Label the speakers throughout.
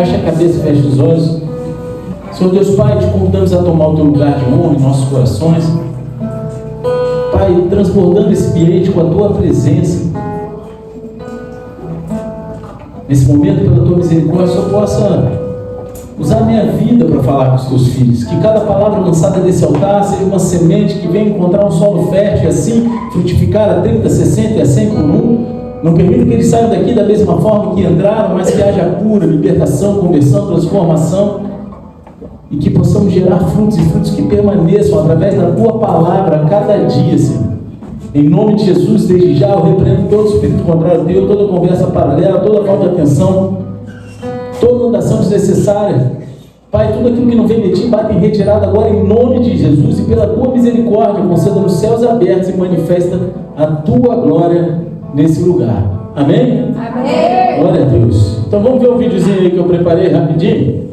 Speaker 1: Baixa a cabeça e fecha os olhos. Senhor Deus Pai, te convidamos a tomar o teu lugar de honra em nossos corações. Pai, transbordando esse ambiente com a tua presença. Nesse momento, pela tua misericórdia, eu possa usar a minha vida para falar com os teus filhos. Que cada palavra lançada desse altar seja uma semente que venha encontrar um solo fértil e assim frutificar a 30, 60 e a 100 por um. Não permita que eles saiam daqui da mesma forma que entraram, mas que haja cura, libertação, conversão, transformação. E que possamos gerar frutos e frutos que permaneçam através da tua palavra a cada dia, Senhor. Em nome de Jesus, desde já eu repreendo todo espírito contrário teu, toda conversa paralela, toda falta de atenção, toda andação desnecessária. Pai, tudo aquilo que não vem de ti, bate em retirada agora em nome de Jesus, e pela tua misericórdia, conceda nos céus abertos e manifesta a tua glória nesse lugar. Amém? Amém. Glória a Deus. Então vamos ver um videozinho aí que eu preparei rapidinho.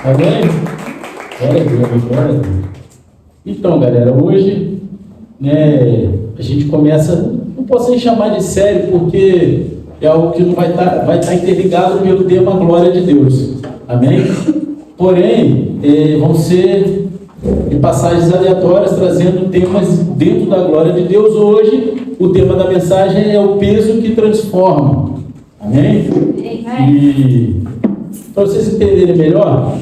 Speaker 1: Amém? Glória a Deus, glória a Deus. Então, galera, hoje a gente começa, não posso nem chamar de série, porque é algo que não vai estar interligado pelo tema Glória de Deus. Amém? Porém, vão ser de passagens aleatórias, trazendo temas dentro da glória de Deus. Hoje, o tema da mensagem é o peso que transforma. Amém? E para vocês entenderem melhor,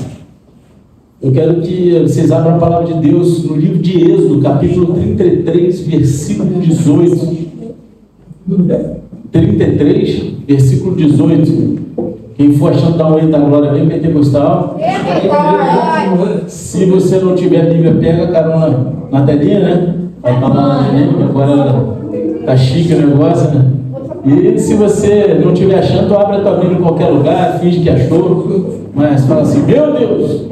Speaker 1: eu quero que vocês abram a palavra de Deus no livro de Êxodo, capítulo 33, versículo 18. 33, versículo 18. Quem for achando dar um oi da glória bem pentecostal. Se você não tiver a Bíblia, pega a carona na telinha, né? Vai estar lá na Bíblia, agora tá chique o negócio, né? E se você não estiver achando, abre a tua Bíblia em qualquer lugar, finge que achou, mas fala assim, meu Deus!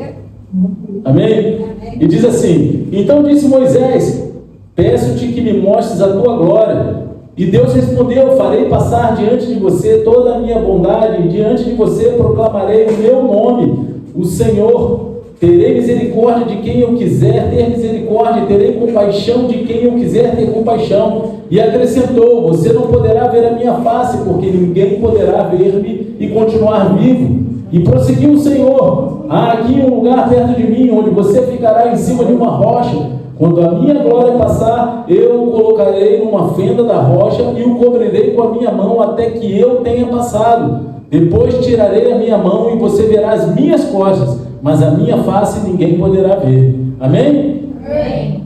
Speaker 1: Amém? E diz assim, então disse Moisés, peço-te que me mostres a tua glória. E Deus respondeu, farei passar diante de você toda a minha bondade, e diante de você proclamarei o meu nome, o Senhor. Terei misericórdia de quem eu quiser ter misericórdia, terei compaixão de quem eu quiser ter compaixão. E acrescentou, você não poderá ver a minha face, porque ninguém poderá ver-me e continuar vivo. E prosseguiu o Senhor, há aqui um lugar perto de mim, onde você ficará em cima de uma rocha. Quando a minha glória passar, eu o colocarei numa fenda da rocha e o cobrirei com a minha mão até que eu tenha passado. Depois tirarei a minha mão e você verá as minhas costas, mas a minha face ninguém poderá ver. Amém? Amém.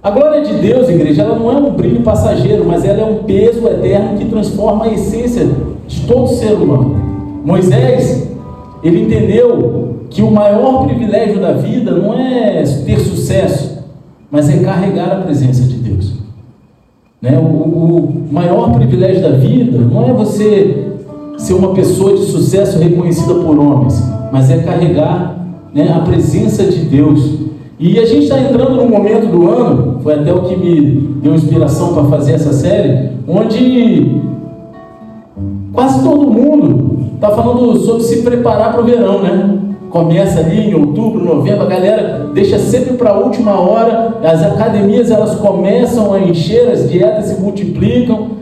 Speaker 1: A glória de Deus, igreja, ela não é um brilho passageiro, mas ela é um peso eterno que transforma a essência de todo ser humano. Moisés, ele entendeu que o maior privilégio da vida não é ter sucesso, mas é carregar a presença de Deus. O maior privilégio da vida não é você ser uma pessoa de sucesso reconhecida por homens, mas é carregar a presença de Deus. E a gente está entrando num momento do ano, foi até o que me deu inspiração para fazer essa série, onde quase todo mundo está falando sobre se preparar para o verão, né? Começa ali em outubro, novembro, a galera deixa sempre para a última hora, as academias elas começam a encher, as dietas se multiplicam,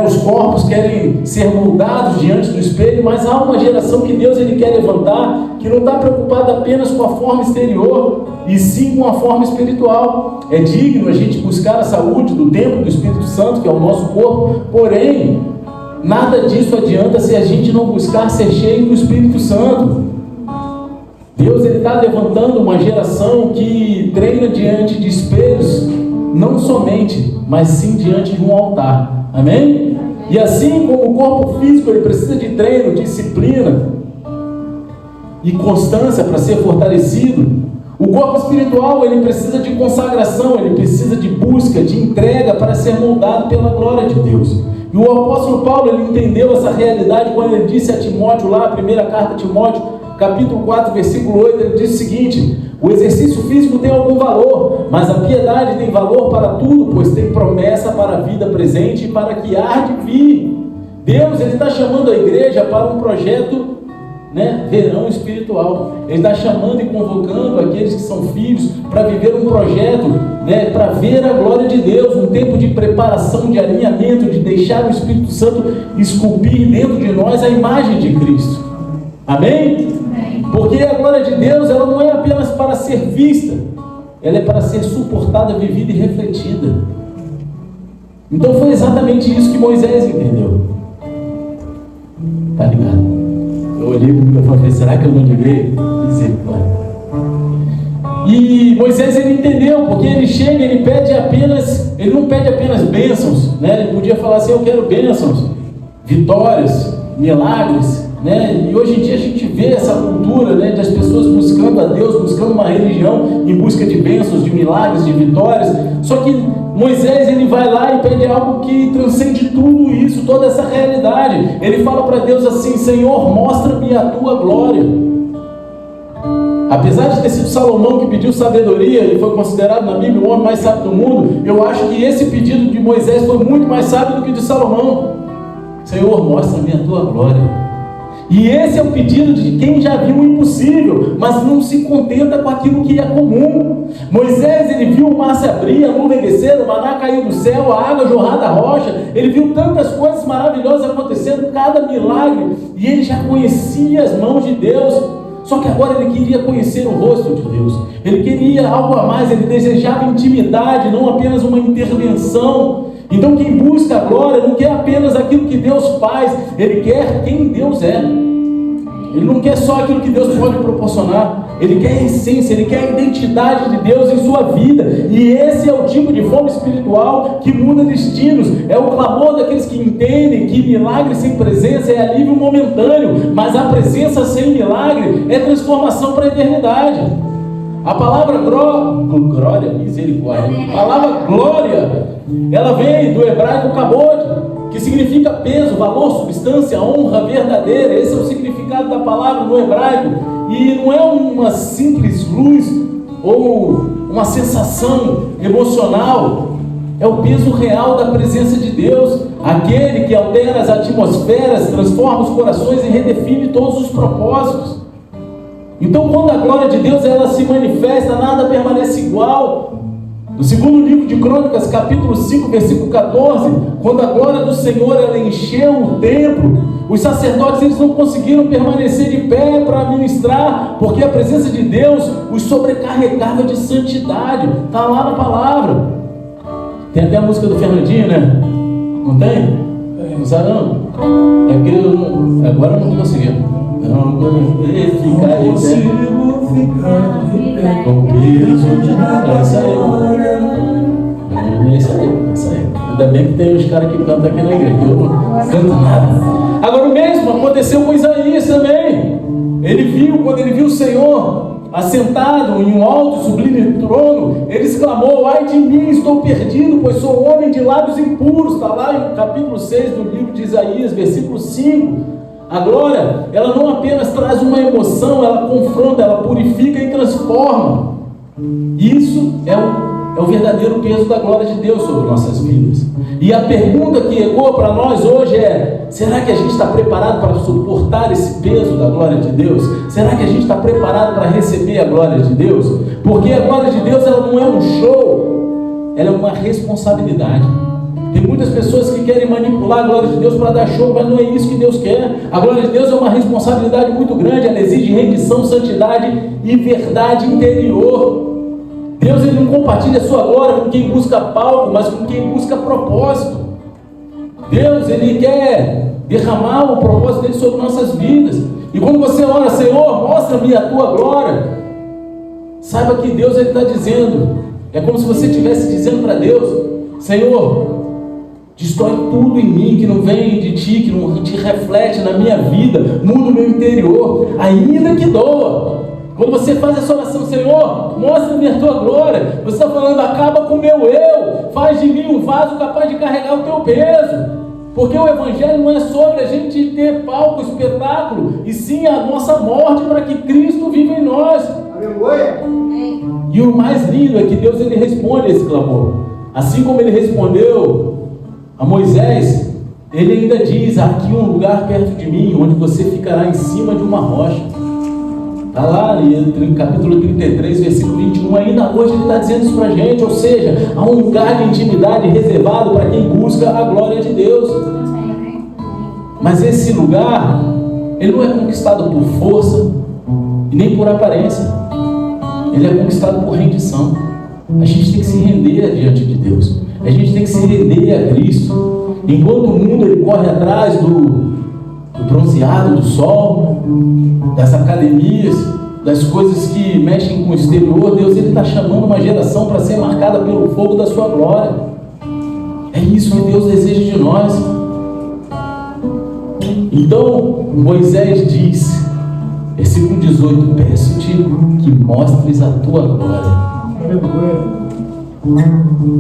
Speaker 1: os corpos querem ser moldados diante do espelho, mas há uma geração que Deus ele quer levantar, que não está preocupada apenas com a forma exterior, e sim com a forma espiritual. É digno a gente buscar a saúde do templo do Espírito Santo, que é o nosso corpo, porém, nada disso adianta se a gente não buscar ser cheio do Espírito Santo. Deus está levantando uma geração que treina diante de espelhos, não somente, mas sim diante de um altar. Amém? E assim como o corpo físico ele precisa de treino, disciplina e constância para ser fortalecido, O corpo espiritual, ele precisa de consagração, ele precisa de busca, de entrega para ser moldado pela glória de Deus. E o apóstolo Paulo, ele entendeu essa realidade quando ele disse a Timóteo lá, a primeira carta a Timóteo, capítulo 4, versículo 8, ele diz o seguinte: o exercício físico tem algum valor, mas a piedade tem valor para tudo, pois tem promessa para a vida presente e para que há de vir. Deus, ele está chamando a igreja para um projeto, verão espiritual. Ele está chamando e convocando aqueles que são filhos para viver um projeto, para ver a glória de Deus, um tempo de preparação, de alinhamento, de deixar o Espírito Santo esculpir dentro de nós a imagem de Cristo. Amém? Porque a glória de Deus, ela não é apenas para ser vista, ela é para ser suportada, vivida e refletida. Então foi exatamente isso que Moisés entendeu. Tá ligado? Eu olhei para o microfone e falei: será que eu não liguei? E Moisés, ele entendeu, porque ele chega, ele não pede apenas bênçãos, Ele podia falar assim: eu quero bênçãos, vitórias, milagres, E hoje em dia a gente vê essa cultura, das pessoas buscando a Deus, buscando uma religião em busca de bênçãos, de milagres, de vitórias. Só que Moisés, ele vai lá e pede algo que transcende tudo isso, toda essa realidade. Ele fala para Deus assim: Senhor, mostra-me a tua glória. Apesar de ter sido Salomão que pediu sabedoria e foi considerado na Bíblia o homem mais sábio do mundo, eu acho que esse pedido de Moisés foi muito mais sábio do que de Salomão. Senhor, mostra-me a tua glória. E esse é o pedido de quem já viu o impossível, mas não se contenta com aquilo que é comum. Moisés, ele viu o mar se abrir, a nuvem descer, o maná cair do céu, a água jorrar da rocha. Ele viu tantas coisas maravilhosas acontecendo, cada milagre, e ele já conhecia as mãos de Deus. Só que agora ele queria conhecer o rosto de Deus. Ele queria algo a mais, ele desejava intimidade, não apenas uma intervenção. Então quem busca a glória não quer apenas aquilo que Deus faz, ele quer quem Deus é. Ele não quer só aquilo que Deus pode proporcionar, ele quer a essência, ele quer a identidade de Deus em sua vida. E esse é o tipo de fome espiritual que muda destinos. É o clamor daqueles que entendem que milagre sem presença é alívio momentâneo, mas a presença sem milagre é transformação para a eternidade. A palavra glória, misericórdia, a palavra glória, ela vem do hebraico kabod, que significa peso, valor, substância, honra verdadeira. Esse é o significado da palavra no hebraico. E não é uma simples luz ou uma sensação emocional, é o peso real da presença de Deus, aquele que altera as atmosferas, transforma os corações e redefine todos os propósitos. Então, quando a glória de Deus ela se manifesta, nada permanece igual. No segundo livro de Crônicas, capítulo 5, versículo 14, quando a glória do Senhor ela encheu o templo, os sacerdotes eles não conseguiram permanecer de pé para ministrar, porque a presença de Deus os sobrecarregava de santidade. Está lá na palavra. Tem até a música do Fernandinho, Não tem? Não sabe não? É porque agora eu não consegui. Não consigo ficar de pé com o peso de nada. Essa aí. Ainda bem que tem os caras que cantam aqui na igreja. Eu não canto nada. Agora o mesmo aconteceu com Isaías também. Quando ele viu o Senhor assentado em um alto e sublime trono, ele exclamou: ai de mim, estou perdido, pois sou homem de lábios impuros. Está lá em capítulo 6 do livro de Isaías, versículo 5. A glória, ela não apenas traz uma emoção, ela confronta, ela purifica e transforma. Isso é o verdadeiro peso da glória de Deus sobre nossas vidas. E a pergunta que ecoa para nós hoje é: será que a gente está preparado para suportar esse peso da glória de Deus? Será que a gente está preparado para receber a glória de Deus? Porque a glória de Deus ela não é um show, ela é uma responsabilidade. Tem muitas pessoas que querem manipular a glória de Deus para dar show, mas não é isso que Deus quer. A glória de Deus é uma responsabilidade muito grande, ela exige rendição, santidade e verdade interior. Deus ele não compartilha a sua glória com quem busca palco, mas com quem busca propósito. Deus ele quer derramar o propósito dele sobre nossas vidas. E quando você ora: Senhor, mostra-me a tua glória, saiba que Deus ele está dizendo, é como se você estivesse dizendo para Deus: Senhor, destrói tudo em mim que não vem de ti, que não te reflete na minha vida, muda o meu interior, ainda que doa. Quando você faz essa oração, Senhor, mostra-me a tua glória. Você está falando, acaba com o meu eu, faz de mim um vaso capaz de carregar o teu peso. Porque o Evangelho não é sobre a gente ter palco, espetáculo, e sim a nossa morte para que Cristo viva em nós. Aleluia. E o mais lindo é que Deus, ele responde a esse clamor. Assim como ele respondeu a Moisés, ele ainda diz: aqui um lugar perto de mim, onde você ficará em cima de uma rocha. Está lá no capítulo 33, versículo 21, ainda hoje ele está dizendo isso para a gente, ou seja, há um lugar de intimidade reservado para quem busca a glória de Deus. Mas esse lugar, ele não é conquistado por força e nem por aparência, ele é conquistado por rendição. A gente tem que se render diante de Deus, a gente tem que se render a Cristo. Enquanto o mundo ele corre atrás do bronzeado do sol, das academias, das coisas que mexem com o exterior, Deus está chamando uma geração para ser marcada pelo fogo da sua glória. É isso que Deus deseja de nós. Então Moisés diz, versículo 18: peço-te que mostres a tua glória.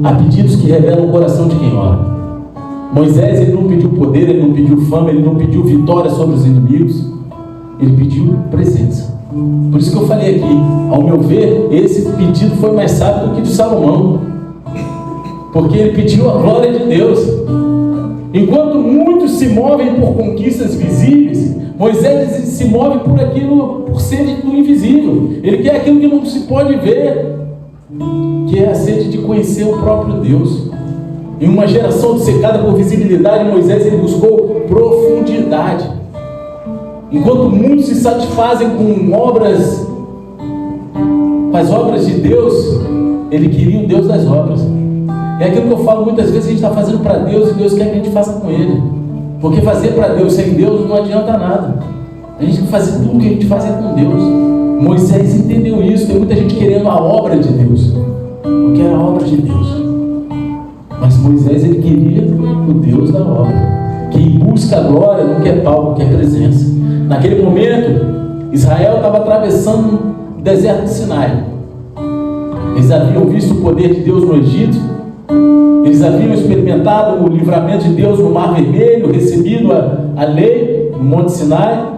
Speaker 1: Há pedidos que revelam o coração de quem ora. Moisés, ele não pediu poder, ele não pediu fama, ele não pediu vitória sobre os inimigos, ele pediu presença. Por isso que eu falei aqui, ao meu ver, esse pedido foi mais sábio do que de Salomão, porque ele pediu a glória de Deus. Enquanto muitos se movem por conquistas visíveis, Moisés se move por aquilo, por sede do invisível. Ele quer aquilo que não se pode ver, que é a sede de conhecer o próprio Deus. Em uma geração obcecada por visibilidade, Moisés ele buscou profundidade. Enquanto muitos se satisfazem com as obras de Deus, ele queria o Deus das obras. É aquilo que eu falo muitas vezes: a gente está fazendo para Deus e Deus quer que a gente faça com Ele. Porque fazer para Deus sem Deus não adianta nada. A gente tem que fazer tudo que a gente faz é com Deus. Moisés entendeu isso. Tem muita gente querendo a obra de Deus. Eu quero a obra de Deus. Mas Moisés, ele queria o Deus da obra. Quem busca a glória não quer palco, quer presença. Naquele momento, Israel estava atravessando o deserto de Sinai. Eles haviam visto o poder de Deus no Egito. Eles haviam experimentado o livramento de Deus no Mar Vermelho, recebido a lei no Monte Sinai.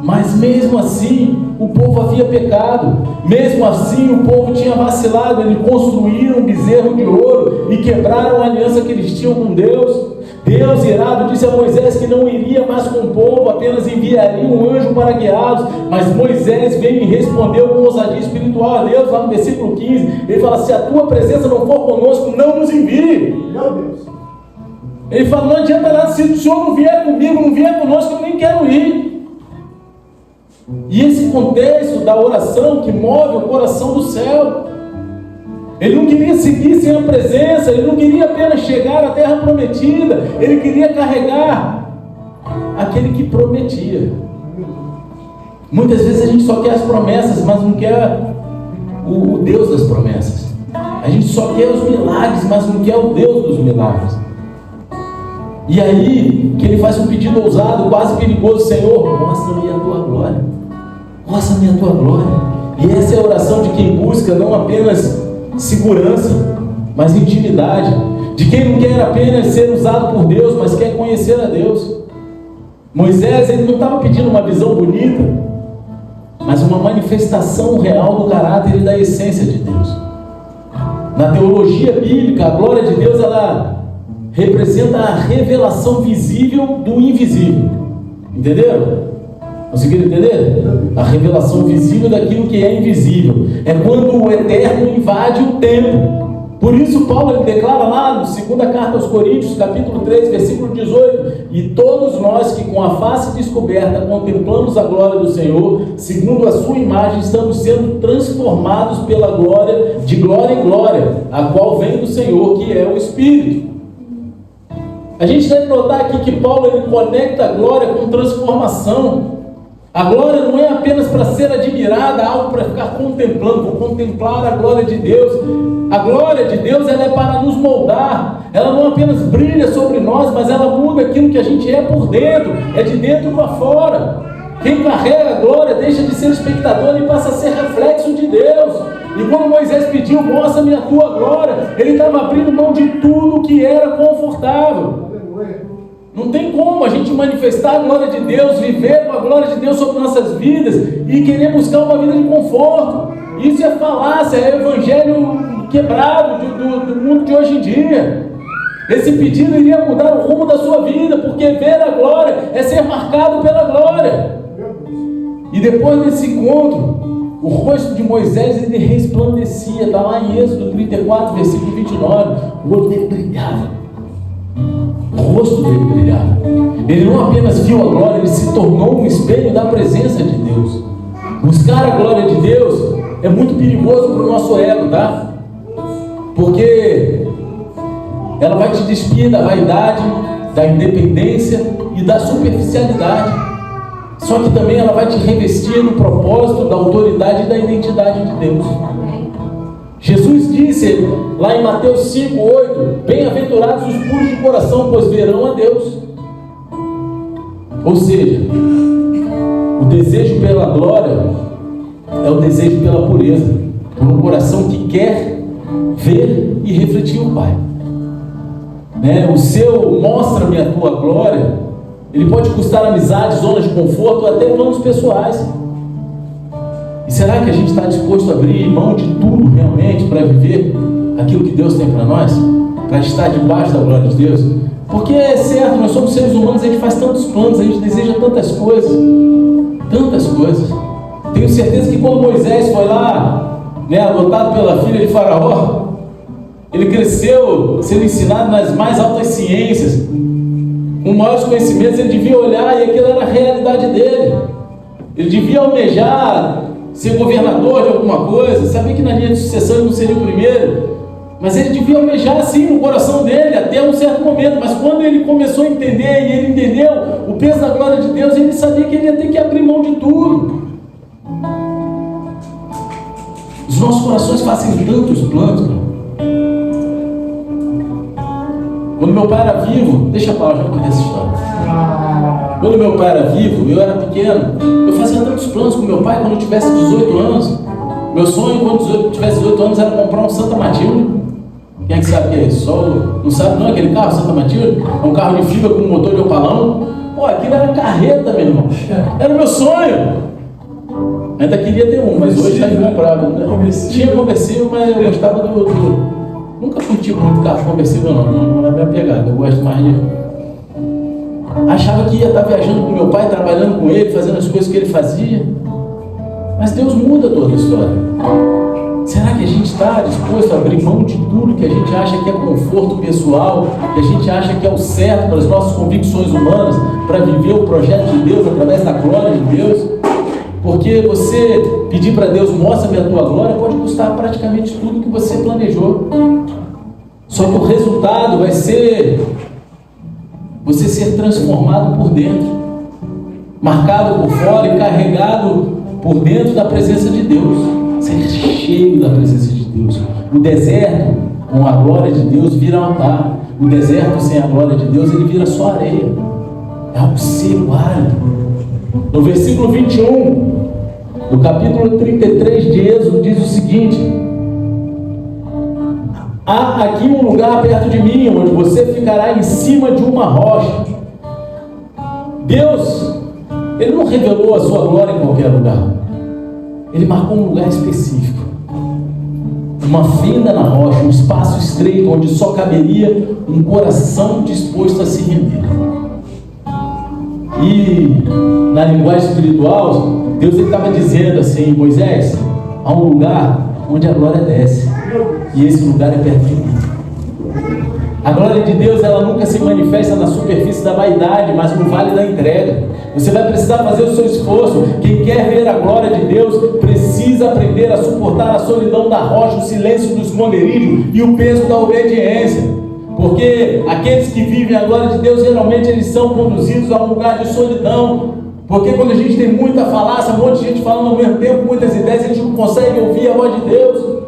Speaker 1: Mas mesmo assim, o povo havia pecado. Mesmo assim, o povo tinha vacilado. Eles construíram um bezerro de ouro e quebraram a aliança que eles tinham com Deus. Deus, irado, disse a Moisés que não iria mais com o povo, apenas enviaria um anjo para guiá-los. Mas Moisés veio e respondeu com ousadia espiritual a Deus, lá no versículo 15. Ele fala: se a tua presença não for conosco, não nos envie. Meu Deus. Ele fala: não adianta nada, se o Senhor não vier comigo, não vier conosco, eu nem quero ir. E esse contexto da oração que move o coração do céu. Ele não queria seguir sem a presença, ele não queria apenas chegar à terra prometida, ele queria carregar aquele que prometia. Muitas vezes a gente só quer as promessas, mas não quer o Deus das promessas. A gente só quer os milagres, mas não quer o Deus dos milagres. E aí que ele faz um pedido ousado, quase perigoso: Senhor, mostra-me a tua glória. Mostra-me a tua glória. E essa é a oração de quem busca não apenas segurança, mas intimidade. De quem não quer apenas ser usado por Deus, mas quer conhecer a Deus. Moisés, ele não estava pedindo uma visão bonita, mas uma manifestação real do caráter e da essência de Deus. Na teologia bíblica, a glória de Deus, ela representa a revelação visível do invisível. Entenderam? Conseguiram entender? A revelação visível daquilo que é invisível. É quando o eterno invade o tempo. Por isso Paulo ele declara lá na segunda carta aos Coríntios, capítulo 3, versículo 18: e todos nós que com a face descoberta contemplamos a glória do Senhor, segundo a sua imagem, estamos sendo transformados pela glória, de glória em glória, a qual vem do Senhor, que é o Espírito. A gente deve notar aqui que Paulo ele conecta a glória com transformação. A glória não é apenas para ser admirada, algo para ficar contemplando. Vou contemplar a glória de Deus. A glória de Deus ela é para nos moldar. Ela não apenas brilha sobre nós, mas ela muda aquilo que a gente é por dentro. É de dentro para fora. Quem carrega a glória deixa de ser espectador e passa a ser reflexo de Deus. E quando Moisés pediu, mostra-me a tua glória, ele estava abrindo mão de tudo que era confortável. Não tem como a gente manifestar a glória de Deus, viver com a glória de Deus sobre nossas vidas e querer buscar uma vida de conforto. Isso é falácia, é o evangelho quebrado do mundo de hoje em dia. Esse pedido iria mudar o rumo da sua vida, porque ver a glória é ser marcado pela glória. E depois desse encontro, o rosto de Moisés ele resplandecia. Está lá em Êxodo 34, versículo 29. O olho dele brilhava. O rosto dele brilhava. Ele não apenas viu a glória, ele se tornou um espelho da presença de Deus. Buscar a glória de Deus é muito perigoso para o nosso ego, tá? Porque ela vai te despir da vaidade, da independência e da superficialidade. Só que também ela vai te revestir no propósito da autoridade e da identidade de Deus. Jesus disse lá em Mateus 5:8: bem-aventurados os puros de coração, pois verão a Deus. Ou seja, o desejo pela glória é o desejo pela pureza, por um coração que quer ver e refletir o Pai. O seu mostra-me a tua glória, ele pode custar amizade, zonas de conforto, até planos pessoais. E será que a gente está disposto a abrir mão de tudo realmente para viver aquilo que Deus tem para nós? Para estar debaixo da glória de Deus? Porque é certo, nós somos seres humanos, a gente faz tantos planos, a gente deseja tantas coisas. Tantas coisas. Tenho certeza que quando Moisés foi lá, adotado pela filha de Faraó, ele cresceu sendo ensinado nas mais altas ciências, com maiores conhecimentos. Ele devia olhar e aquilo era a realidade dele. Ele devia almejar ser governador de alguma coisa, sabia que na linha de sucessão ele não seria o primeiro, mas ele devia almejar assim no coração dele até um certo momento. Mas quando ele começou a entender e ele entendeu o peso da glória de Deus, ele sabia que ele ia ter que abrir mão de tudo. Os nossos corações fazem tantos planos, cara. Quando meu pai era vivo, deixa eu falar, já contei essa história. Quando meu pai era vivo, eu era pequeno, eu fazia tantos planos com meu pai quando eu tivesse 18 anos. Meu sonho quando eu tivesse 18 anos era comprar um Santa Matilde. Quem é que sabe o que é isso? Só não sabe não, aquele carro Santa Matilde? É um carro de fibra com motor de opalão. Pô, aquilo era carreta, meu irmão. Era o meu sonho. Ainda queria ter um, mas hoje está incomprável. Tinha conversível, mas eu gostava do... Nunca curti muito carro conversível, não é minha pegada. Eu gosto mais de... Achava que ia estar viajando com meu pai, trabalhando com ele, fazendo as coisas que ele fazia. Mas Deus muda toda a história. Será que a gente está disposto a abrir mão de tudo que a gente acha que é conforto pessoal, que a gente acha que é o certo para as nossas convicções humanas, para viver o projeto de Deus através da glória de Deus? Porque você pedir para Deus, mostra-me a tua glória, pode custar praticamente tudo que você planejou. Só que o resultado vai ser você ser transformado por dentro, marcado por fora e carregado por dentro da presença de Deus, ser cheio da presença de Deus. O deserto com a glória de Deus vira altar. O deserto sem a glória de Deus, ele vira só areia. É algo seco, árido. No versículo 21 do capítulo 33 de Êxodo diz o seguinte: há aqui um lugar perto de mim, onde você ficará em cima de uma rocha. Deus, Ele não revelou a sua glória em qualquer lugar. Ele marcou um lugar específico, uma fenda na rocha, um espaço estreito, onde só caberia um coração disposto a se render. E na linguagem espiritual, Deus estava dizendo assim: Moisés, há um lugar onde a glória desce, e esse lugar é perto de mim. A glória de Deus, ela nunca se manifesta na superfície da vaidade, mas no vale da entrega. Você vai precisar fazer o seu esforço. Quem quer ver a glória de Deus precisa aprender a suportar a solidão da rocha, o silêncio do esconderijo e o peso da obediência. Porque aqueles que vivem a glória de Deus, geralmente eles são conduzidos a um lugar de solidão. Porque quando a gente tem muita falácia, um monte de gente falando ao mesmo tempo, muitas ideias, a gente não consegue ouvir a voz de Deus.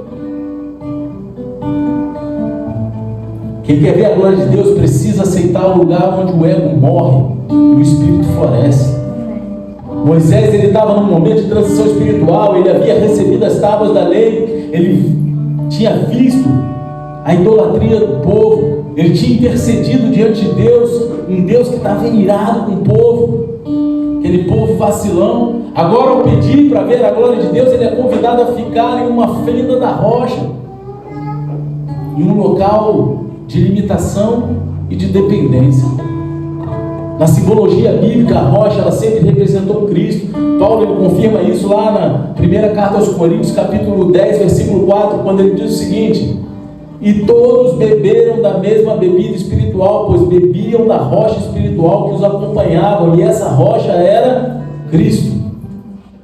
Speaker 1: Quem quer ver a glória de Deus precisa aceitar o lugar onde o ego morre e o espírito floresce. Moisés, ele estava num momento de transição espiritual, ele havia recebido as tábuas da lei, ele tinha visto a idolatria do povo, ele tinha intercedido diante de Deus, um Deus que estava irado com o povo, aquele povo vacilão. Agora, ao pedir para ver a glória de Deus, ele é convidado a ficar em uma fenda da rocha, em um local de limitação e de dependência. Na simbologia bíblica, a rocha, ela sempre representou Cristo. Paulo, ele confirma isso lá na primeira carta aos Coríntios, capítulo 10, versículo 4, quando ele diz o seguinte: e todos beberam da mesma bebida espiritual, pois bebiam da rocha espiritual que os acompanhava, e essa rocha era Cristo.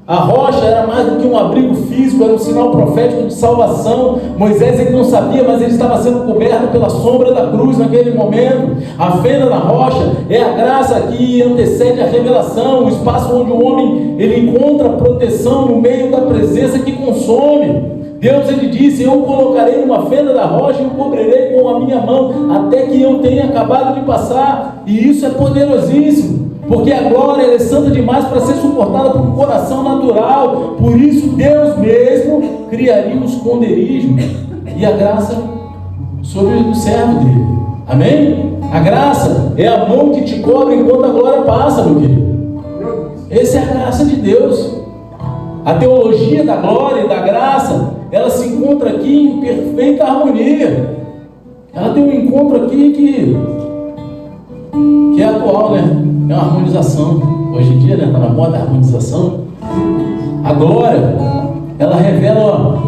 Speaker 1: A rocha era mais do que um abrigo físico, era um sinal profético de salvação. Moisés, ele não sabia, mas ele estava sendo coberto pela sombra da cruz naquele momento. A fenda na rocha é a graça que antecede a revelação, o espaço onde o homem, ele encontra proteção no meio da presença que consome. Deus, ele disse: eu o colocarei numa fenda da rocha e o cobrirei com a minha mão, até que eu tenha acabado de passar. E isso é poderosíssimo, porque a glória, ela é santa demais para ser suportada por um coração natural. Por isso Deus mesmo criaria um esconderijo e a graça sobre o servo dele. Amém? A graça é a mão que te cobre enquanto a glória passa, meu querido. Essa é a graça de Deus. A teologia da glória e da graça, ela se encontra aqui em perfeita harmonia. Ela tem um encontro aqui que é atual, né? É uma harmonização. Hoje em dia, né? Está na moda a harmonização. A glória, ela revela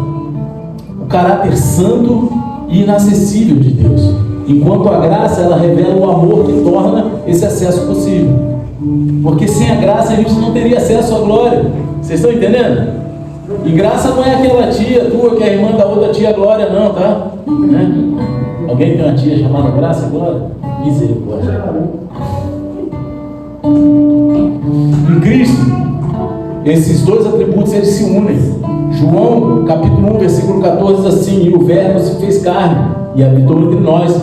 Speaker 1: o caráter santo e inacessível de Deus, enquanto a graça, ela revela o amor que torna esse acesso possível. Porque sem a graça a gente não teria acesso à glória. Vocês estão entendendo? E graça não é aquela tia tua que é irmã da outra tia Glória, não, tá? Né? Alguém tem uma tia chamada Graça e Glória? Misericórdia. Em Cristo, esses dois atributos, eles se unem. João, capítulo 1, versículo 14, diz assim: e o verbo se fez carne e habitou entre nós.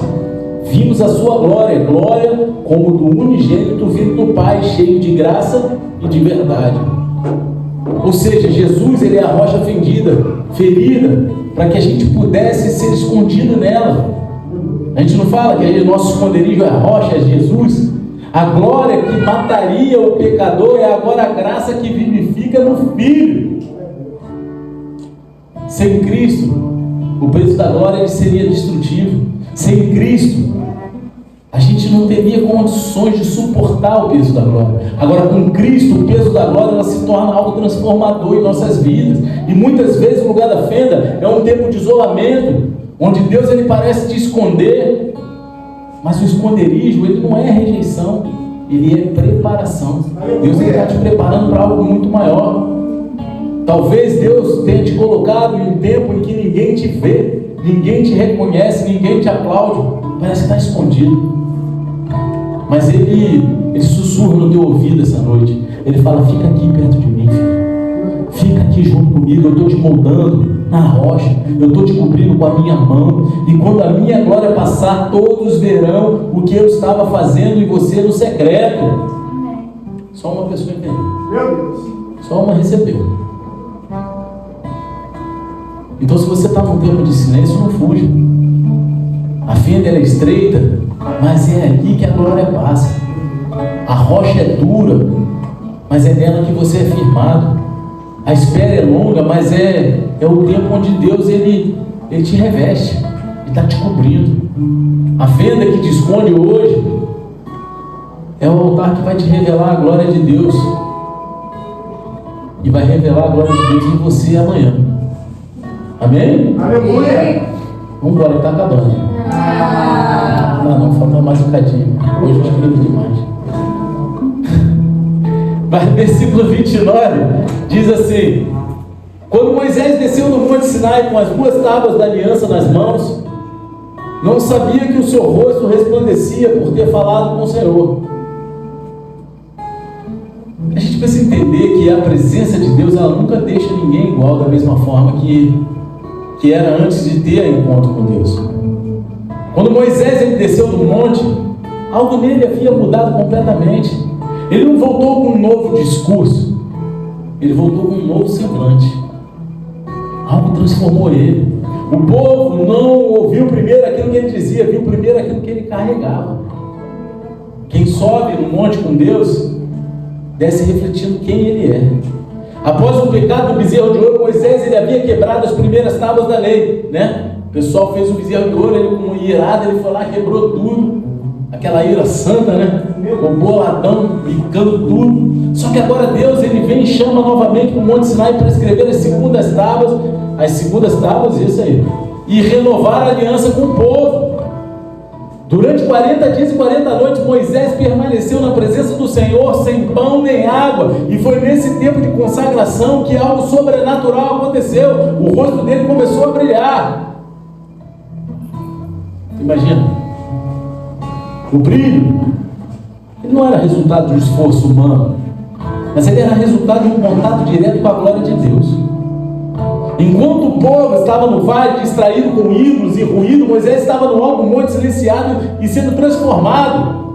Speaker 1: Vimos a sua glória, glória como do unigênito vindo do Pai, cheio de graça e de verdade. Ou seja, Jesus, ele é a rocha ferida, para que a gente pudesse ser escondido nela. A gente não fala que o nosso esconderijo é a rocha, é Jesus. A glória que mataria o pecador é agora a graça que vivifica no Filho. Sem Cristo, o peso da glória, ele seria destrutivo. Sem Cristo, a gente não teria condições de suportar o peso da glória. Agora, com Cristo, o peso da glória, ela se torna algo transformador em nossas vidas. E muitas vezes o lugar da fenda é um tempo de isolamento, onde Deus, ele parece te esconder, mas o esconderijo, ele não é rejeição, ele é preparação. Deus está te preparando para algo muito maior. Talvez Deus tenha te colocado em um tempo em que ninguém te vê, ninguém te reconhece, ninguém te aplaude, parece que está escondido. Mas Ele sussurra no teu ouvido essa noite. Ele fala: fica aqui perto de mim, filho. Fica aqui junto comigo. Eu estou te moldando na rocha. Eu estou te cobrindo com a minha mão. E quando a minha glória passar, todos verão o que eu estava fazendo em você no secreto. Só uma pessoa entendeu. Só uma recebeu. Então, se você está num tempo de silêncio, não fuja. A fenda é estreita, mas é aqui que a glória passa. A rocha é dura, mas é nela que você é firmado. A espera é longa, mas é o tempo onde Deus ele te reveste, Ele está te cobrindo. A fenda que te esconde hoje é o altar que vai te revelar a glória de Deus, e vai revelar a glória de Deus em você amanhã. Amém? Aleluia! Vamos embora, que está acabando. Não, falta mais um bocadinho. Hoje eu escrevo demais. Mas versículo 29 diz assim: quando Moisés desceu no monte Sinai com as duas tábuas da aliança nas mãos, não sabia que o seu rosto resplandecia por ter falado com o Senhor. A gente precisa entender que a presença de Deus, ela nunca deixa ninguém igual da mesma forma que era antes de ter encontro com Deus. Quando Moisés ele desceu do monte, algo nele havia mudado completamente. Ele não voltou com um novo discurso, ele voltou com um novo semblante. Algo transformou ele. O povo não ouviu primeiro aquilo que ele dizia, viu primeiro aquilo que ele carregava. Quem sobe no monte com Deus, desce refletindo quem ele é. Após o pecado do bezerro de ouro, Moisés ele havia quebrado as primeiras tábuas da lei, né? O pessoal fez o bezerro de ouro, ele com uma irada, ele foi lá, quebrou tudo, aquela ira santa, né? O boladão, picando tudo. Só que agora Deus ele vem e chama novamente para o Monte Sinai para escrever as segundas tábuas, isso aí, e renovar a aliança com o povo. Durante 40 dias e 40 noites, Moisés permaneceu na presença do Senhor sem pão nem água, e foi nesse tempo de consagração que algo sobrenatural aconteceu. O rosto dele começou a brilhar. Imagina, o brilho, ele não era resultado de um esforço humano, mas ele era resultado de um contato direto com a glória de Deus. Enquanto o povo estava no vale distraído com ídolos e ruído, Moisés estava no alto do monte silenciado e sendo transformado.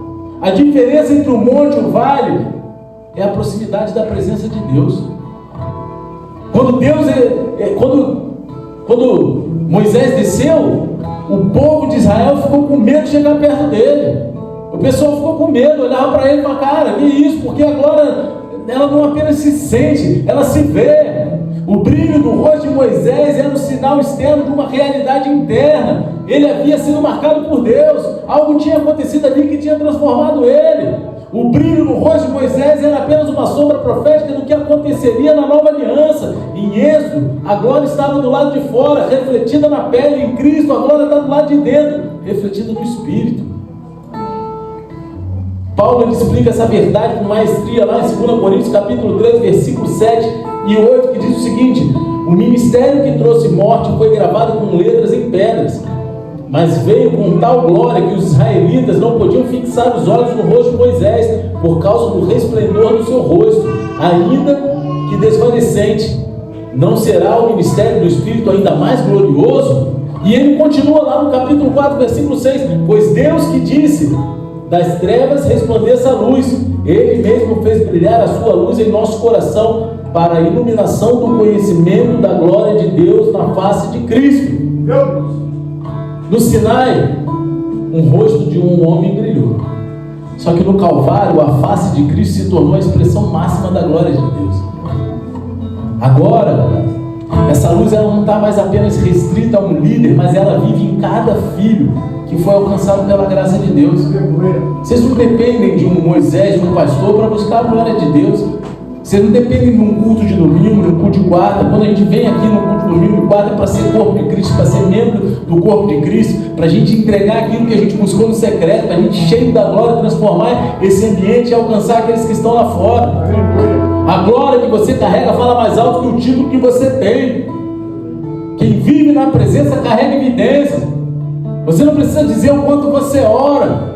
Speaker 1: A diferença entre o monte e o vale é a proximidade da presença de Deus. Quando Moisés desceu, o povo de Israel ficou com medo de chegar perto dele. O pessoal ficou com medo, olhava para ele e falava: cara, que isso? Porque agora ela não apenas se sente, ela se vê. O brilho do rosto de Moisés era um sinal externo de uma realidade interna. Ele havia sido marcado por Deus. Algo tinha acontecido ali que tinha transformado ele. O brilho no rosto de Moisés era apenas uma sombra profética do que aconteceria na nova aliança. Em Êxodo, a glória estava do lado de fora, refletida na pele. Em Cristo, a glória está do lado de dentro, refletida no Espírito. Paulo ele explica essa verdade com maestria lá em 2 Coríntios capítulo 3, versículo 7 e 8, que diz o seguinte: o ministério que trouxe morte foi gravado com letras em pedras, mas veio com tal glória que os israelitas não podiam fixar os olhos no rosto de Moisés, por causa do resplendor do seu rosto, ainda que desvanecente. Não será o ministério do Espírito ainda mais glorioso? E ele continua lá no capítulo 4, versículo 6: pois Deus que disse: das trevas resplandeça a luz, Ele mesmo fez brilhar a sua luz em nosso coração, para a iluminação do conhecimento da glória de Deus na face de Cristo. No Sinai, um rosto de um homem brilhou. Só que no Calvário, a face de Cristo se tornou a expressão máxima da glória de Deus. Agora, essa luz ela não está mais apenas restrita a um líder, mas ela vive em cada filho que foi alcançado pela graça de Deus. Vocês não dependem de um Moisés, de um pastor, para buscar a glória de Deus. Vocês não dependem de um culto de domingo, de um culto de quarta. Quando a gente vem aqui no culto de domingo e quarta, é para ser corpo de Cristo, para ser membro do corpo de Cristo, para a gente entregar aquilo que a gente buscou no secreto, para a gente, cheio da glória, transformar esse ambiente e alcançar aqueles que estão lá fora. A glória que você carrega fala mais alto que o título que você tem. Quem vive na presença carrega evidência. Você não precisa dizer o quanto você ora.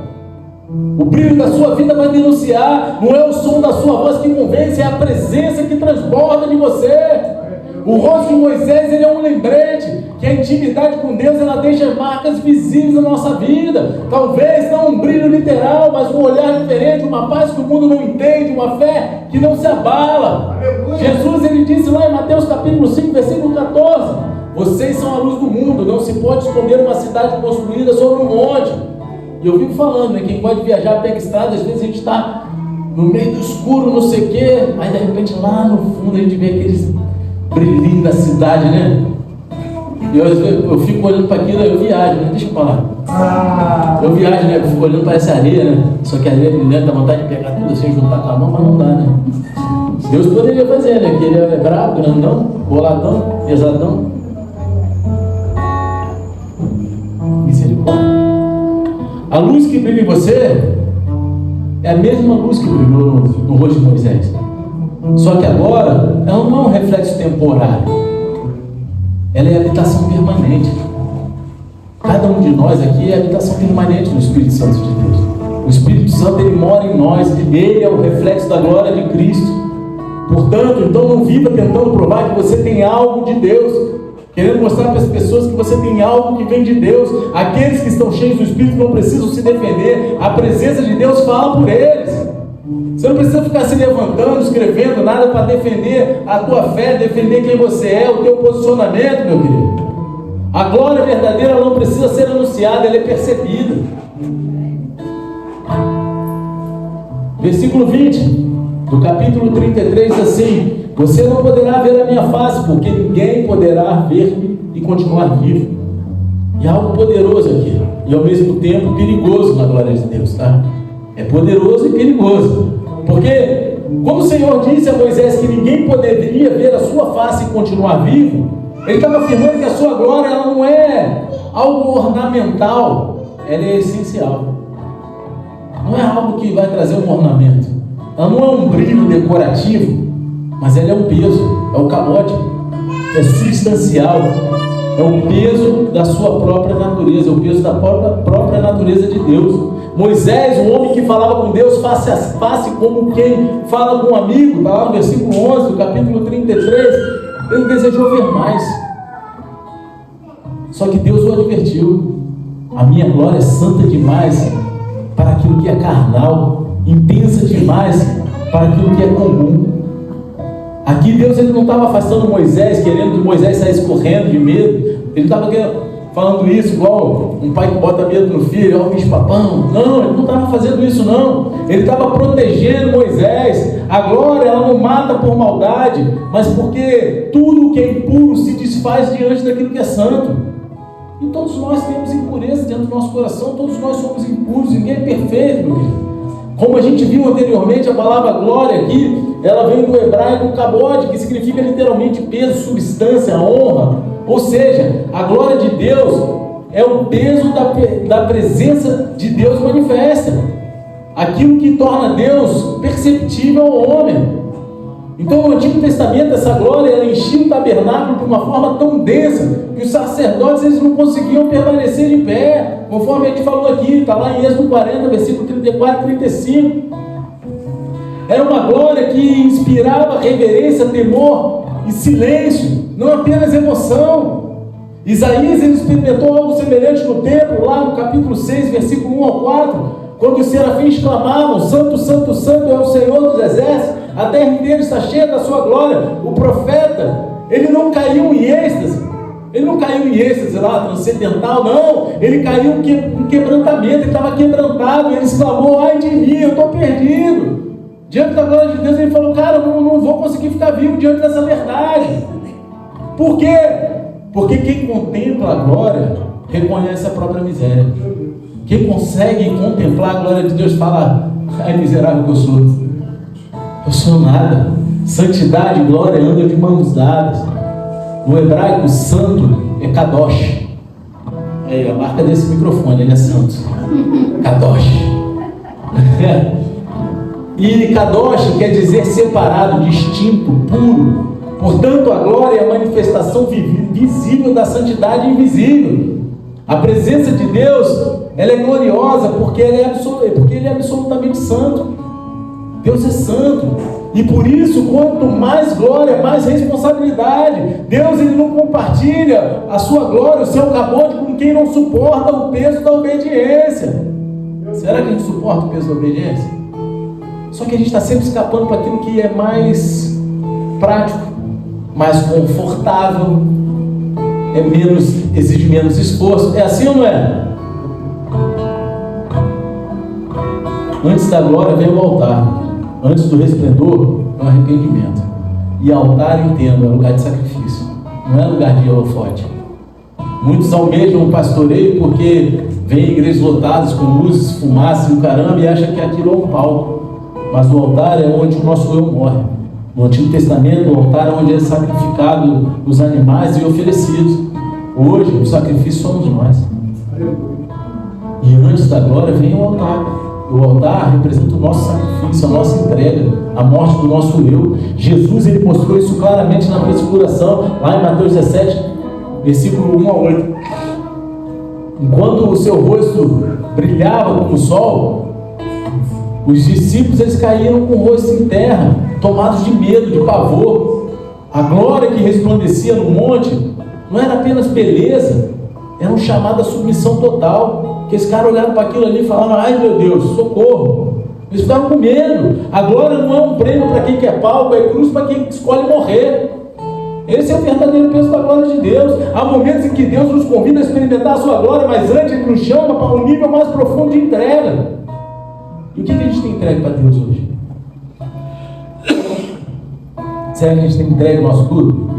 Speaker 1: O brilho da sua vida vai denunciar. Não é o som da sua voz que convence, é a presença que transborda de você. O rosto de Moisés ele é um lembrete que a intimidade com Deus ela deixa marcas visíveis na nossa vida. Talvez não um brilho literal, mas um olhar diferente, uma paz que o mundo não entende, uma fé que não se abala. Jesus ele disse lá em Mateus capítulo 5, versículo 14: vocês são a luz do mundo, não se pode esconder uma cidade construída sobre um monte. E eu vivo falando, né? Quem pode viajar pega estrada, às vezes a gente está no meio do escuro, não sei o quê, aí de repente lá no fundo a gente vê aqueles brilhinhos da cidade, né? E eu fico olhando para aquilo, eu viajo, né? Deixa eu falar. Eu viajo, né? Eu fico olhando para essa areia, né? Só que a areia me dá vontade de pegar tudo assim, juntar com a mão, mas não dá, né? Deus poderia fazer, né? Porque ele é bravo, grandão, boladão, pesadão. Misericórdia. A luz que brilha em você é a mesma luz que brilhou no rosto de Moisés. Só que agora ela não é um reflexo temporário, ela é habitação permanente. Cada um de nós aqui é habitação permanente no Espírito Santo de Deus. O Espírito Santo ele mora em nós, ele é o reflexo da glória de Cristo. Portanto, então não viva tentando provar que você tem algo de Deus, querendo mostrar para as pessoas que você tem algo que vem de Deus. Aqueles que estão cheios do Espírito não precisam se defender. A presença de Deus fala por eles. Você não precisa ficar se levantando, escrevendo nada para defender a tua fé, defender quem você é, o teu posicionamento, meu querido. A glória verdadeira ela não precisa ser anunciada, ela é percebida. Versículo 20 do capítulo 33 diz assim: você não poderá ver a minha face, porque ninguém poderá ver-me e continuar vivo. E há algo poderoso aqui, e ao mesmo tempo perigoso na glória de Deus, tá? É poderoso e perigoso, porque quando o Senhor disse a Moisés que ninguém poderia ver a sua face e continuar vivo, Ele estava afirmando que a sua glória ela não é algo ornamental, ela é essencial. Não é algo que vai trazer um ornamento, ela não é um brilho decorativo, mas ela é um peso, é o cabote, é substancial, é o peso da sua própria natureza, é o peso da própria natureza de Deus. Moisés, o homem que falava com Deus face a face, como quem fala com um amigo, está lá no versículo 11 do capítulo 33, ele desejou ver mais. Só que Deus o advertiu: a minha glória é santa demais para aquilo que é carnal, intensa demais para aquilo que é comum. Aqui Deus ele não estava afastando Moisés, querendo que Moisés saísse correndo de medo. Ele estava falando isso igual um pai que bota medo no filho, ó, bicho papão. Não, ele não estava fazendo isso não. Ele estava protegendo Moisés. A glória ela não mata por maldade, mas porque tudo que é impuro se desfaz diante daquilo que é santo. E todos nós temos impureza dentro do nosso coração, todos nós somos impuros, ninguém é perfeito, meu querido. Como a gente viu anteriormente, a palavra glória aqui, ela vem do hebraico kabod, que significa literalmente peso, substância, honra. Ou seja, a glória de Deus é o peso da presença de Deus manifesta. Aquilo que torna Deus perceptível ao homem. Então, no Antigo Testamento, essa glória ela enchia o tabernáculo de uma forma tão densa que os sacerdotes eles não conseguiam permanecer de pé, conforme a gente falou aqui, está lá em Êxodo 40, versículo 34 e 35. Era uma glória que inspirava reverência, temor e silêncio, não apenas emoção. Isaías ele experimentou algo semelhante no templo, lá no capítulo 6, versículo 1 ao 4, quando os serafins clamavam: Santo, Santo, Santo é o Senhor dos exércitos, a terra inteira está cheia da sua glória. O profeta, ele não caiu em êxtase, lá, transcendental, não, ele caiu em quebrantamento, ele estava quebrantado, ele exclamou: ai de mim, eu estou perdido. Diante da glória de Deus, ele falou: cara, eu não vou conseguir ficar vivo diante dessa verdade. Por quê? Porque quem contempla a glória, reconhece a própria miséria. Quem consegue contemplar a glória de Deus, fala: ai miserável que eu sou nada. Santidade e glória andam de mãos dadas. No hebraico, santo é kadosh. É a marca desse microfone, ele é santo. Kadosh. E kadosh quer dizer separado, distinto, puro. Portanto, a glória é a manifestação visível da santidade invisível. A presença de Deus, ela é gloriosa porque ele é absolutamente santo. Deus é santo. E por isso, quanto mais glória, mais responsabilidade. Deus ele não compartilha a sua glória, o seu cabode com quem não suporta o peso da obediência. Será que a gente suporta o peso da obediência? Só que a gente está sempre escapando para aquilo que é mais prático, mais confortável, exige menos esforço. É assim ou não é? Antes da glória vem o altar. Antes do resplendor é o arrependimento. E altar, entendo, é lugar de sacrifício, não é lugar de holofote. Muitos almejam o pastoreio porque vêm igrejas lotadas com luzes, fumaça e o caramba e acham que aquilo é um palco. Mas o altar é onde o nosso eu morre. No Antigo Testamento, o altar é onde é sacrificado os animais e oferecidos. Hoje, o sacrifício somos nós. E antes da glória vem o altar. O altar representa o nosso sacrifício, a nossa entrega, a morte do nosso eu. Jesus ele mostrou isso claramente na transfiguração, lá em Mateus 17, versículo 1 a 8. Enquanto o seu rosto brilhava como o sol, os discípulos eles caíram com o rosto em terra, tomados de medo, de pavor. A glória que resplandecia no monte não era apenas beleza, era um chamado à submissão total. Que esse cara olhava para aquilo ali e falava: ai meu Deus, socorro, Eles ficaram com medo. A glória não é um prêmio para quem quer palco, é cruz para quem escolhe morrer. Esse é o verdadeiro peso da glória de Deus. Há momentos em que Deus nos convida a experimentar a sua glória, mas antes Ele nos chama para um nível mais profundo de entrega. E o que a gente tem entregue para Deus hoje? Será que a gente tem entregue o nosso tudo?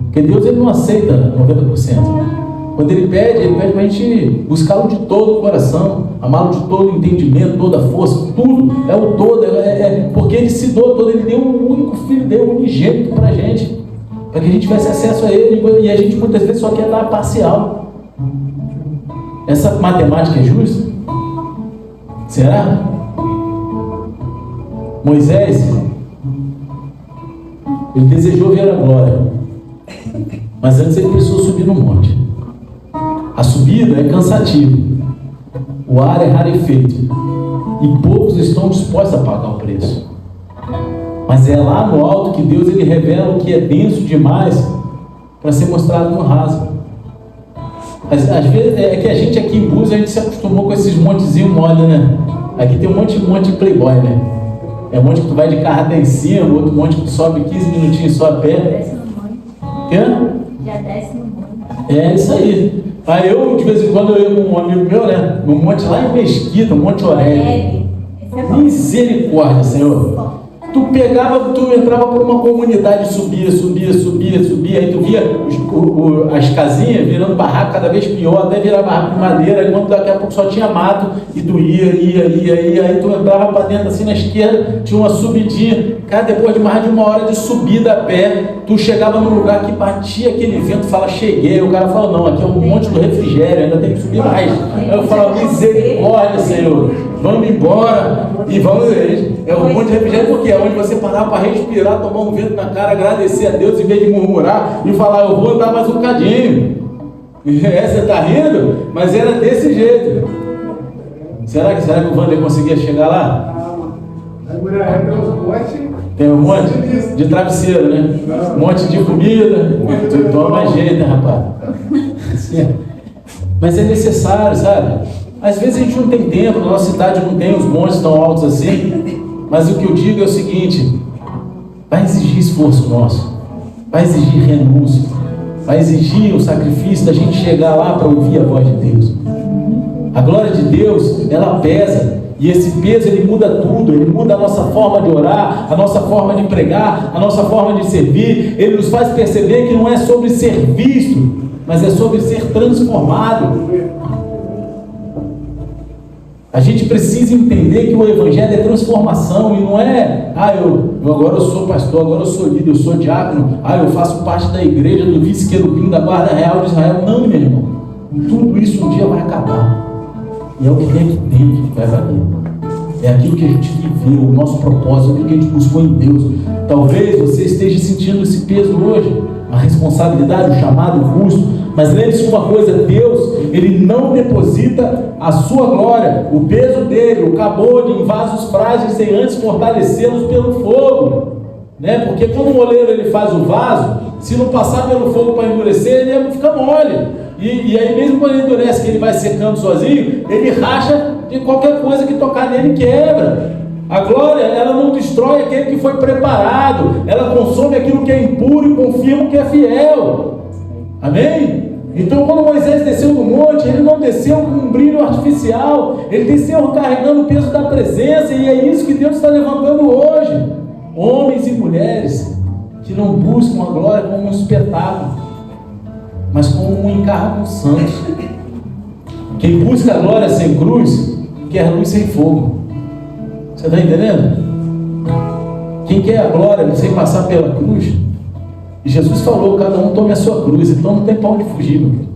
Speaker 1: Porque Deus Ele não aceita 90%. Quando Ele pede para a gente buscá-lo de todo o coração, amá-lo de todo o entendimento, toda a força, tudo, é o todo, porque Ele se doou todo, Ele deu um único Filho, deu um unigênito para a gente, para que a gente tivesse acesso a Ele, e a gente muitas vezes só quer dar parcial. Essa matemática é justa? Será? Moisés, ele desejou ver a glória, mas antes ele precisou subir no monte. A subida é cansativa, o ar é rarefeito e poucos estão dispostos a pagar o preço. Mas é lá no alto que Deus ele revela o que é denso demais para ser mostrado no raso. Às vezes é que a gente aqui em Búzios, a gente se acostumou com esses montezinhos mole, né? Aqui tem um monte de playboy, né? É um monte que tu vai de carro até em cima, outro monte que tu sobe 15 minutinhos só a pé.
Speaker 2: Desce no monte.
Speaker 1: Quê?
Speaker 2: Já desce no monte.
Speaker 1: É isso aí. Aí eu, de vez em quando, eu ia com um amigo meu, né? No monte lá em Mesquita, Monte Aurélio. Misericórdia, Senhor. Tu pegava, tu entrava por uma comunidade, subia, aí tu via as casinhas virando barraco cada vez pior, até virar barraco de madeira, enquanto daqui a pouco só tinha mato, e tu ia, aí tu entrava para dentro assim na esquerda, tinha uma subidinha, cara, depois de mais de uma hora de subida a pé, tu chegava num lugar que batia aquele vento, fala, cheguei, o cara fala, não, aqui é um monte do refrigério, ainda tem que subir mais. Aí eu falo, misericórdia, Senhor, vamos embora, e vamos, é um monte de refrigério, porque é onde você parar para respirar, tomar um vento na cara, agradecer a Deus, em vez de murmurar, e falar, eu vou andar mais um cadinho. Você está rindo? Mas era desse jeito. Será que o Wander conseguia chegar lá? Tem um monte de travesseiro, né? Um monte de comida. Tu toma jeito, né, rapaz? Mas é necessário, sabe? Às vezes a gente não tem tempo, na nossa cidade não tem os montes tão altos assim. Mas o que eu digo é o seguinte: vai exigir esforço nosso, vai exigir renúncia, vai exigir o sacrifício da gente chegar lá para ouvir a voz de Deus. A glória de Deus, ela pesa, e esse peso ele muda tudo, ele muda a nossa forma de orar, a nossa forma de pregar, a nossa forma de servir. Ele nos faz perceber que não é sobre ser visto, mas é sobre ser transformado. A gente precisa entender que o Evangelho é transformação, e não é, agora eu sou pastor, agora eu sou líder, eu sou diácono, eu faço parte da igreja do vice-querubim da guarda real de Israel. Não, meu irmão, tudo isso um dia vai acabar, e é o que tem aqui dentro que vai valer, é aquilo que a gente viveu, o nosso propósito, aquilo que a gente buscou em Deus. Talvez você esteja sentindo esse peso hoje, a responsabilidade, o chamado, o custo, mas lembre-se de uma coisa: Deus, Ele não deposita a sua glória, o peso dele, o cabode, em vasos frágeis, sem antes fortalecê-los pelo fogo, né? Porque quando o moleiro ele faz o vaso, se não passar pelo fogo para endurecer, ele fica mole, e aí mesmo quando ele endurece, que ele vai secando sozinho, ele racha, de qualquer coisa que tocar nele quebra. A glória, ela não destrói aquele que foi preparado, ela consome aquilo que é impuro e confirma o que é fiel. Amém? Então, quando Moisés desceu no monte, ele não desceu com um brilho artificial, ele desceu carregando o peso da presença, e é isso que Deus está levantando hoje. Homens e mulheres que não buscam a glória como um espetáculo, mas como um encargo santo. Quem busca a glória sem cruz, quer luz sem fogo. Você está entendendo? Quem quer a glória sem passar pela cruz, e Jesus falou, cada um tome a sua cruz, então não tem para onde fugir, meu filho.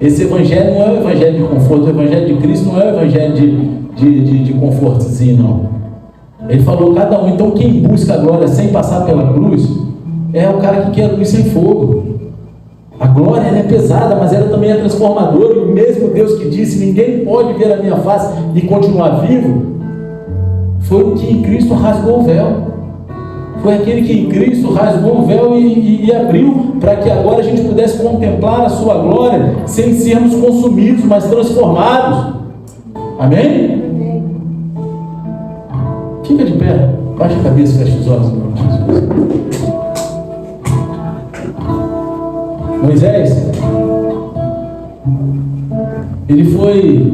Speaker 1: Esse evangelho não é o evangelho de conforto, o evangelho de Cristo não é o evangelho de confortozinho, não. Ele falou, cada um. Então quem busca a glória sem passar pela cruz, é o cara que quer luz sem fogo. A glória, ela é pesada, mas ela também é transformadora, e o mesmo Deus que disse, ninguém pode ver a minha face e continuar vivo, foi o que em Cristo rasgou o véu. Foi aquele que em Cristo rasgou o véu e abriu, para que agora a gente pudesse contemplar a sua glória, sem sermos consumidos, mas transformados. Amém? Fica de pé, baixa a cabeça, fecha os olhos em nome de Jesus. Moisés, ele foi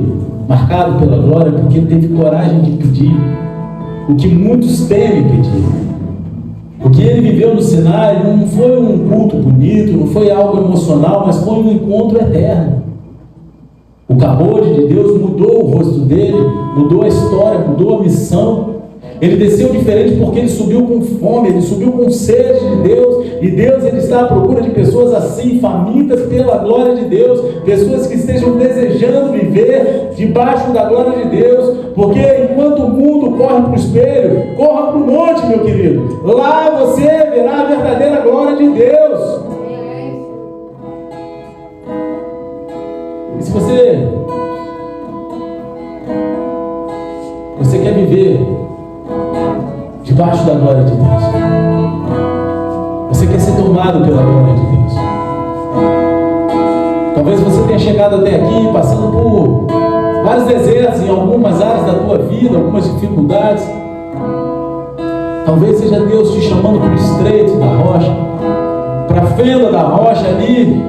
Speaker 1: marcado pela glória porque ele teve coragem de pedir o que muitos temem pedir. O que ele viveu no Sinai não foi um culto bonito, não foi algo emocional, mas foi um encontro eterno. O cabode de Deus mudou o rosto dele, mudou a história, mudou a missão. Ele desceu diferente porque ele subiu com fome, ele subiu com sede de Deus, e Deus ele está à procura de pessoas assim, famintas pela glória de Deus, pessoas que estejam desejando viver debaixo da glória de Deus, porque enquanto o mundo corre para o espelho, corra para o monte, meu querido, lá você verá a verdadeira glória de Deus. E se você quer viver debaixo da glória de Deus, você quer ser tomado pela glória de Deus, talvez você tenha chegado até aqui passando por vários desertos em algumas áreas da tua vida, algumas dificuldades. Talvez seja Deus te chamando para o estreito da rocha, para a fenda da rocha ali,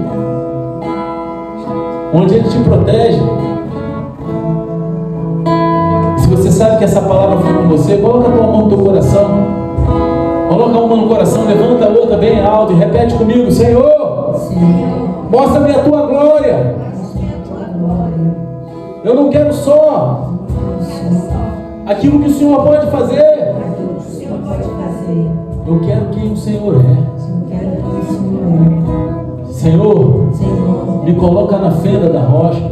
Speaker 1: onde Ele te protege. Se você sabe que essa palavra foi com você, coloca a tua mão no teu coração. Coloca uma no coração, levanta a outra bem alto e repete comigo: Senhor, mostra-me a tua glória. Eu não quero só aquilo que o Senhor pode fazer. Eu quero quem o Senhor é. Senhor, me coloca na fenda da rocha.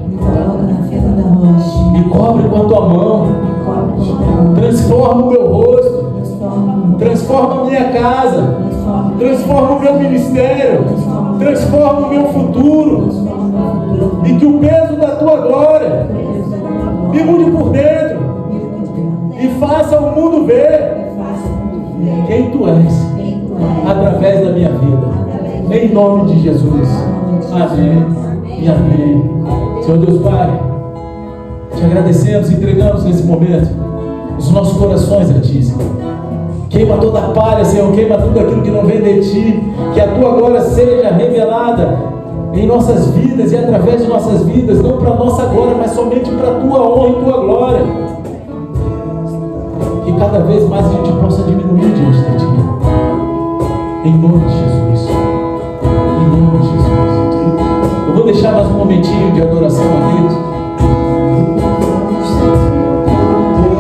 Speaker 1: Me cobre com a tua mão. Transforma o meu rosto. Transforma a minha casa. Transforma o meu ministério. Transforma o meu futuro. E que o peso da tua glória me mude por dentro. E faça o mundo ver quem tu és através da minha vida. Em nome de Jesus. Amém e amém. Senhor Deus Pai, te agradecemos e entregamos nesse momento os nossos corações a Ti, Senhor. Queima toda a palha, Senhor. Queima tudo aquilo que não vem de Ti. Que a Tua glória seja revelada em nossas vidas e através de nossas vidas. Não para a nossa glória, mas somente para a Tua honra e Tua glória. Que cada vez mais a gente possa diminuir diante de Ti. Em nome de Jesus. Em nome de Jesus. Eu vou deixar mais um momentinho de adoração aqui.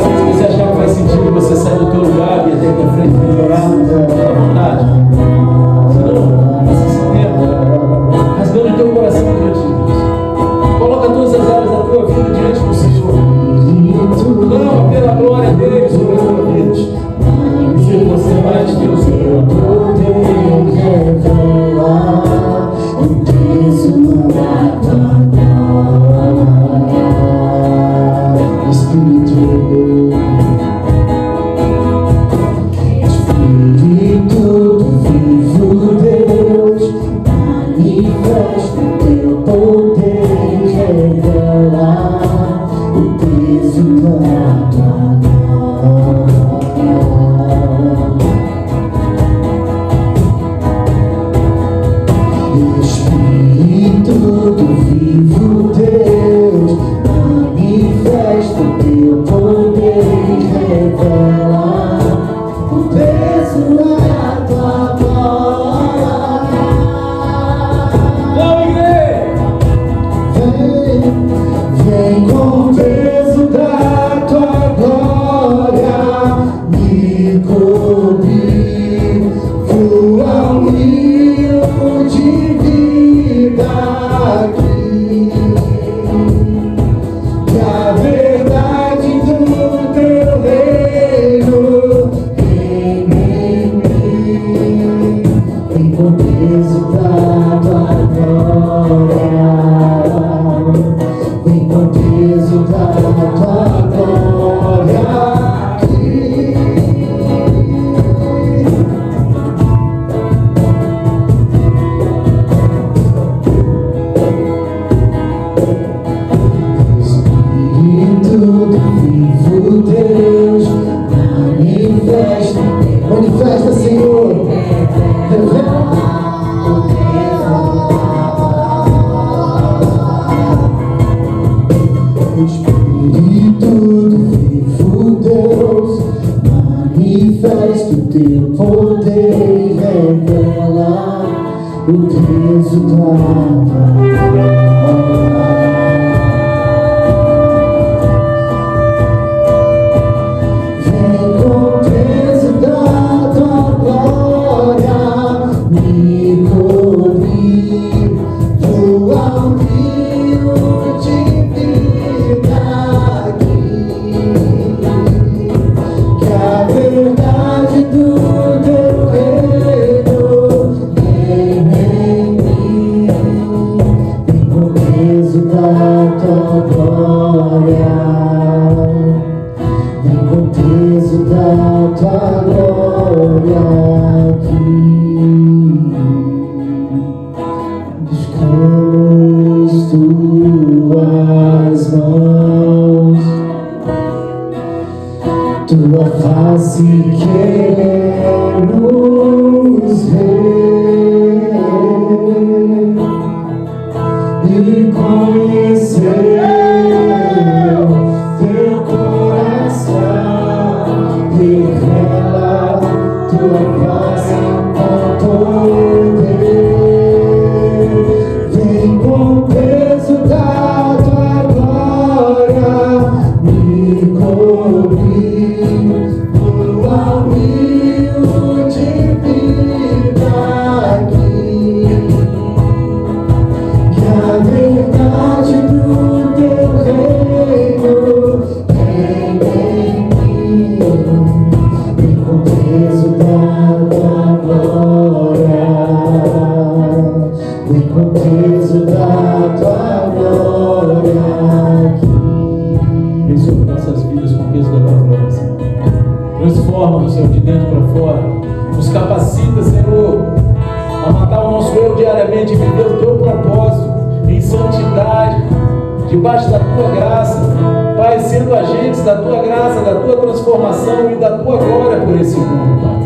Speaker 1: Se você achar que faz sentido você sair do teu lugar e até aqui à frente e orar, fica à vontade. Senão, passa esse tempo rasgando o teu coração diante de Deus. Coloca todas as áreas da tua vida diante do Senhor. Clama pela glória dele sobre a tua vida. E você vai te ter o Senhor. O peso da tua glória, Espírito do vivo Deus, manifesta o teu poder, revela o peso da tua glória. Espírito do vivo Deus, manifesta o teu poder, revela o peso da tua glória. Vem com o peso da tua glória, me cobrir, flua um rio de vida aqui, que a verdade do teu reino em mim, vem com o peso da tua glória, vem com o peso
Speaker 3: Espírito do vivo Deus, manifesta o teu poder, revela o peso da tua glória. Vem com o peso da tua glória, me cobrir, voa um rio de vida aqui, que a verdade do teu reino reine em mim. Vem com o peso da tua glória, vem com o peso da tua glória aqui. Buscamos tuas mãos, tua face queremos ver e conhecer teu coração. Revela tua face com poder. Vem com o peso da tua glória, me cobrir, voa um rio de vida aqui, que a verdade do teu reino reine em mim. Vem com o peso da tua glória, vem com o peso da tua glória aqui.
Speaker 1: Vem sobre nossas vidas com o peso da tua glória, Senhor. Transforma-nos, Senhor, de dentro para fora. Nos capacita, Senhor, a matar o nosso eu diariamente e viver o teu propósito em santidade, debaixo da tua graça. Pai, sendo agentes da tua graça, da tua transformação e da tua glória por esse mundo, Pai.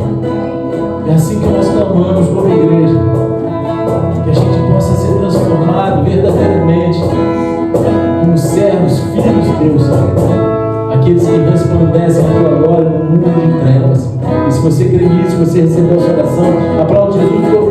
Speaker 1: É assim que nós clamamos como igreja, que a gente possa ser transformado verdadeiramente como servos, filhos de Deus, Pai. Aqueles que resplandecem a tua glória no mundo de trevas. E se você crê nisso, se você recebeu a sua oração, aplaude Jesus.